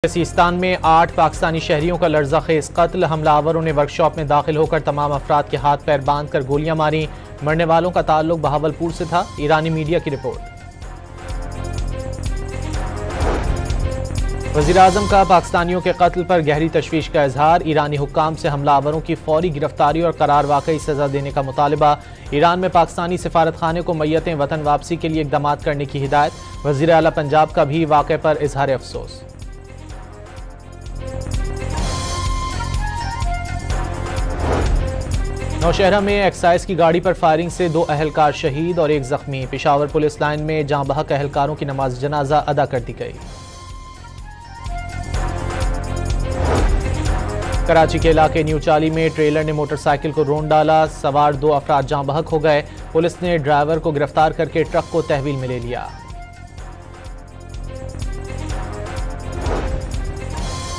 सिस्तान में 8 पाकिस्तानी शहरियों का लर्ज़ाखेज़ कत्ल। हमलावरों ने वर्कशॉप में दाखिल होकर तमाम अफराद के हाथ पैर बांध कर गोलियां मारी। मरने वालों का ताल्लुक बहावलपुर से था। ईरानी मीडिया की रिपोर्ट। वज़ीर-ए-आज़म का पाकिस्तानियों के कत्ल पर गहरी तशवीश का इजहार। ईरानी हुक्काम से हमलावरों की फौरी गिरफ्तारी और करार वाकई सजा देने का मुतालबा। ईरान में पाकिस्तानी सिफारत खाने को मैयतें वतन वापसी के लिए इकदाम करने की हिदायत। वज़ीर आला पंजाब का भी वाक़े पर इजहार अफसोस। नौशहरा में एक्साइज की गाड़ी पर फायरिंग से 2 अहलकार शहीद और 1 जख्मी। पेशावर पुलिस लाइन में जाँ बहक अहलकारों की नमाज जनाजा अदा कर दी गई। कराची के इलाके न्यू चाली में ट्रेलर ने मोटरसाइकिल को रोन डाला। सवार 2 अफराद जाँ बहक हो गए। पुलिस ने ड्राइवर को गिरफ्तार करके ट्रक को तहवील में ले लिया।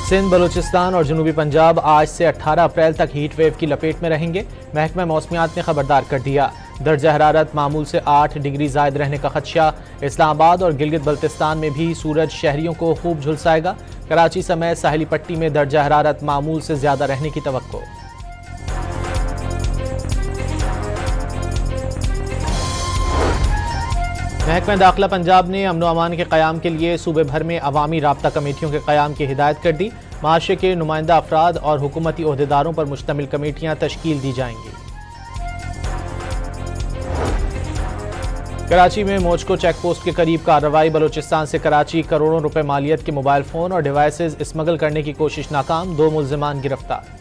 सिंध, बलूचिस्तान और जनूबी पंजाब आज से 18 अप्रैल तक हीट वेव की लपेट में रहेंगे। महकमा मौसमियात ने खबरदार कर दिया। दर्जा हरारत मामूल से 8 डिग्री जायद रहने का खदशा। इस्लामाबाद और गिलगित बल्तिस्तान में भी सूरज शहरियों को खूब झुलसाएगा। कराची समेत साहिली पट्टी में दर्जा हरारत मामूल से ज्यादा रहने की तवक्को। महकमा दाखिला पंजाब ने अमन व अमान के क़याम के लिए सूबे भर में अवामी राब्ता कमेटियों के क़याम की हिदायत कर दी। माशरे के नुमाइंदा अफराद और हुकूमती ओहदेदारों पर मुश्तमिल कमेटियां तश्कील दी जाएंगी। कराची में मोचको चेक पोस्ट के करीब कार्रवाई। बलूचिस्तान से कराची करोड़ों रुपए मालियत के मोबाइल फोन और डिवाइसेज स्मगल करने की कोशिश नाकाम। 2 मुल्जिमान गिरफ्तार।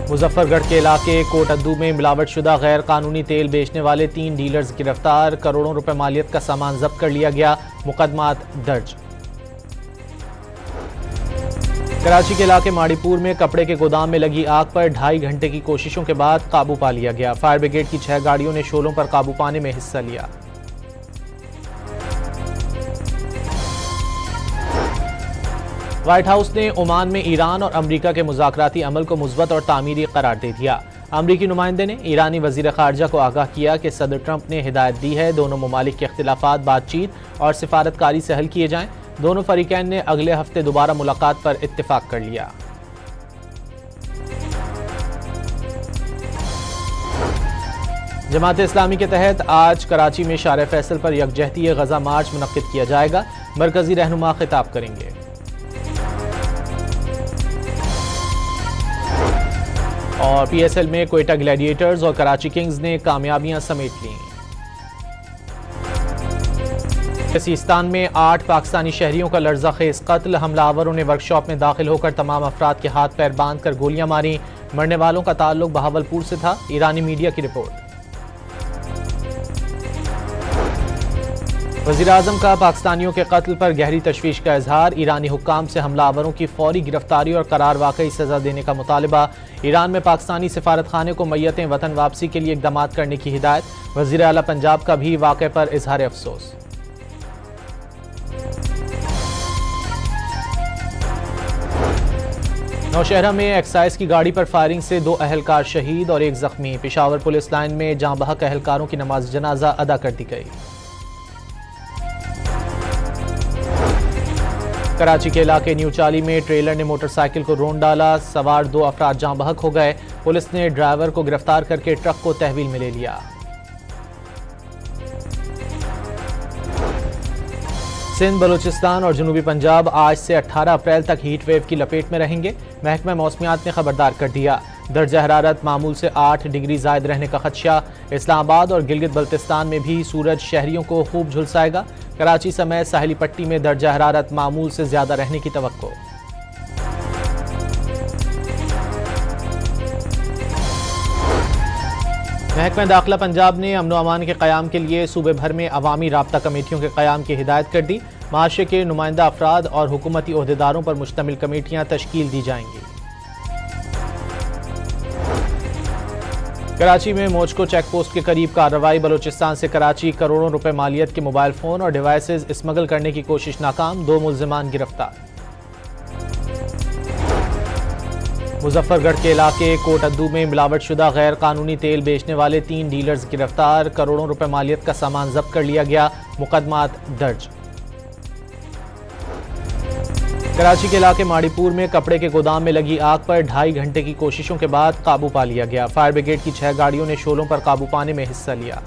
मुजफ्फरगढ़ के इलाके कोटअद्दू में मिलावटशुदा गैर कानूनी तेल बेचने वाले 3 डीलर्स गिरफ्तार। करोड़ों रुपए मालियत का सामान जब्त कर लिया गया। मुकदमात दर्ज। कराची के इलाके माड़ीपुर में कपड़े के गोदाम में लगी आग पर 2.5 घंटे की कोशिशों के बाद काबू पा लिया गया। फायर ब्रिगेड की 6 गाड़ियों ने शोलों पर काबू पाने में हिस्सा लिया। व्हाइट हाउस ने ओमान में ईरान और अमरीका के मुज़ाकराती अमल को मुस्बत और तामीरी करार दे दिया। अमरीकी नुमाइंदे ने ईरानी वज़ीर ख़ारजा को आगाह किया कि सदर ट्रंप ने हिदायत दी है दोनों ममालिक के इख्तिलाफ़ात बातचीत और सिफारतकारी से हल किए जाएं। दोनों फरीकैन ने अगले हफ्ते दोबारा मुलाकात पर इत्तिफाक कर लिया। जमात इस्लामी के तहत आज कराची में शारे फैसल पर यकजहती गजा मार्च मुनक्किद किया जाएगा। मरकजी रहनुमा खिताब करेंगे। और PSL में क्वेटा ग्लैडिएटर्स और कराची किंग्स ने कामयाबियां समेट लीं। सिस्तान में 8 पाकिस्तानी शहरियों का लर्ज़ाखेज़ कत्ल। हमलावरों ने वर्कशॉप में दाखिल होकर तमाम अफराद के हाथ पैर बांध कर गोलियां मारी। मरने वालों का ताल्लुक बहावलपुर से था। ईरानी मीडिया की रिपोर्ट। वज़ीर-ए-आज़म का पाकिस्तानियों के कत्ल पर गहरी तशवीश का इजहार। ईरानी हुक्काम से हमलावरों की फौरी गिरफ्तारी और करार वाकई सजा देने का मुतालबा। ईरान में पाकिस्तानी सिफारत खाने को मैयतें वतन वापसी के लिए इकदाम करने की हिदायत। वज़ीर आला पंजाब का भी वाक़े पर इजहार अफसोस। नौशहरा में एक्साइज की गाड़ी पर फायरिंग से 2 अहलकार शहीद और 1 जख्मी। पेशावर पुलिस लाइन में जाँ बहक अहलकारों की नमाज जनाजा अदा कर दी गई। कराची के इलाके न्यू चाली में ट्रेलर ने मोटरसाइकिल को रोन डाला। सवार 2 अफराद जाँ बहक हो गए। पुलिस ने ड्राइवर को गिरफ्तार करके ट्रक को तहवील में ले लिया। सिंध, बलूचिस्तान और जनूबी पंजाब आज से 18 अप्रैल तक हीट वेव की लपेट में रहेंगे। महकमा मौसमियात ने खबरदार कर दिया। दर्जा हरारत मामूल से 8 डिग्री जायद रहने का खदशा। इस्लामाबाद और गिलगित बल्तिस्तान में भी सूरज शहरियों को खूब झुलसाएगा। कराची समेत साहिली पट्टी में दर्जा हरारत मामूल से ज्यादा रहने की तवक्को। महकमा दाखिला पंजाब ने अमन व अमान के क़याम के लिए सूबे भर में अवामी राब्ता कमेटियों के क़याम की हिदायत कर दी। माशरे के नुमाइंदा अफराद और हुकूमती ओहदेदारों पर मुश्तमिल कमेटियां तश्कील दी जाएंगी। कराची में मोचको चेक पोस्ट के करीब कार्रवाई। बलूचिस्तान से कराची करोड़ों रुपए मालियत के मोबाइल फोन और डिवाइसेज स्मगल करने की कोशिश नाकाम। 2 मुल्जिमान गिरफ्तार। मुजफ्फरगढ़ के इलाके कोटअद्दू में मिलावटशुदा गैर कानूनी तेल बेचने वाले 3 डीलर्स गिरफ्तार। करोड़ों रुपए मालियत का सामान जब्त कर लिया गया। मुकदमात दर्ज। कराची के इलाके माड़ीपुर में कपड़े के गोदाम में लगी आग पर 2.5 घंटे की कोशिशों के बाद काबू पा लिया गया। फायर ब्रिगेड की 6 गाड़ियों ने शोलों पर काबू पाने में हिस्सा लिया।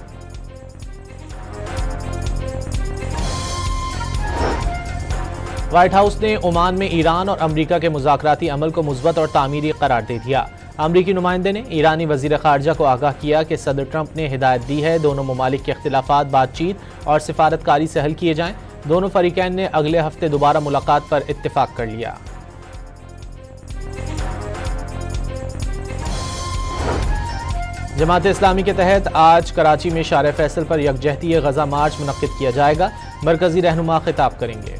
व्हाइट हाउस ने ओमान में ईरान और अमरीका के मुज़ाकराती अमल को मुस्बत और तामीरी करार दे दिया। अमरीकी नुमाइंदे ने ईरानी वज़ीर ख़ारजा को आगाह किया कि सदर ट्रंप ने हिदायत दी है दोनों ममालिक के इख्तिलाफात बातचीत और सिफारतकारी से हल किए जाएं। दोनों फरीकैन ने अगले हफ्ते दोबारा मुलाकात पर इत्तिफाक कर लिया। जमात इस्लामी के तहत आज कराची में शार फैसल पर यकजहती गजा मार्च मुनक्किद किया जाएगा। मरकजी रहनुमा खिताब करेंगे।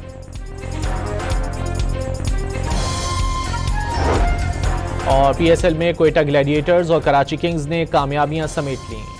और PSL में क्वेटा ग्लैडिएटर्स और कराची किंग्स ने कामयाबियां समेट लीं।